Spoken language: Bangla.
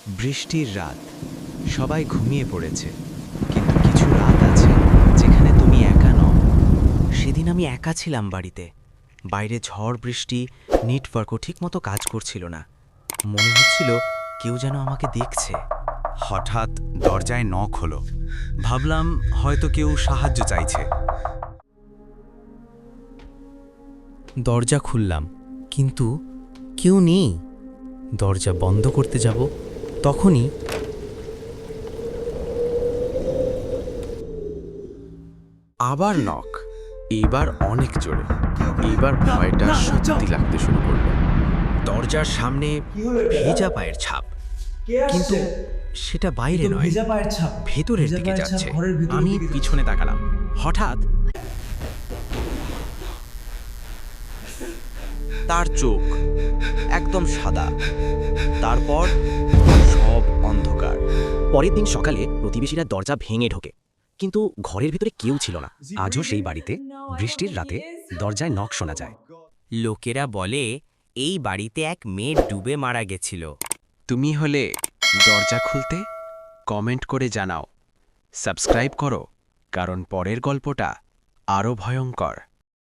বৃষ্টির রাত, সবাই ঘুমিয়ে পড়েছে, কিন্তু কিছু রাত আছে যেখানে তুমি একা নও। সেদিন আমি একা ছিলাম বাড়িতে। বাইরে ঝড় বৃষ্টি, নেটওয়ার্কও ঠিকমতো কাজ করছিল না। মনে হচ্ছিল কেউ যেন আমাকে দেখছে। হঠাৎ দরজায় নখ হলো। ভাবলাম হয়তো কেউ সাহায্য চাইছে। দরজা খুললাম, কিন্তু কেউ নেই। দরজা বন্ধ করতে যাব, তখনই আবার নক, এইবার অনেক জোরে। এইবার ভয়টা সত্যি লাগতে শুরু করলো। দরজার সামনে ভেজা পায়ের ছাপ, কিন্তু সেটা বাইরে নয়, ভেজা পায়ের ছাপ ভেতরের ভেজা দিকে পায়ের ছাপ যাচ্ছে। ঘরের ভেতরের আমি দিকে যাচ্ছে। পিছনে তাকালাম। হঠাৎ তার চোখ একদম সাদা, তারপর সব অন্ধকার। পরের দিন সকালে প্রতিবেশীরা দরজা ভেঙে ঢোকে, কিন্তু ঘরের ভেতরে কেউ ছিল না। আজও সেই বাড়িতে বৃষ্টির রাতে দরজায় নখ শোনা যায়। লোকেরা বলে এই বাড়িতে এক মেয়ে ডুবে মারা গেছিল। তুমি হলে দরজা খুলতে? কমেন্ট করে জানাও। সাবস্ক্রাইব করো, কারণ পরের গল্পটা আরও ভয়ঙ্কর।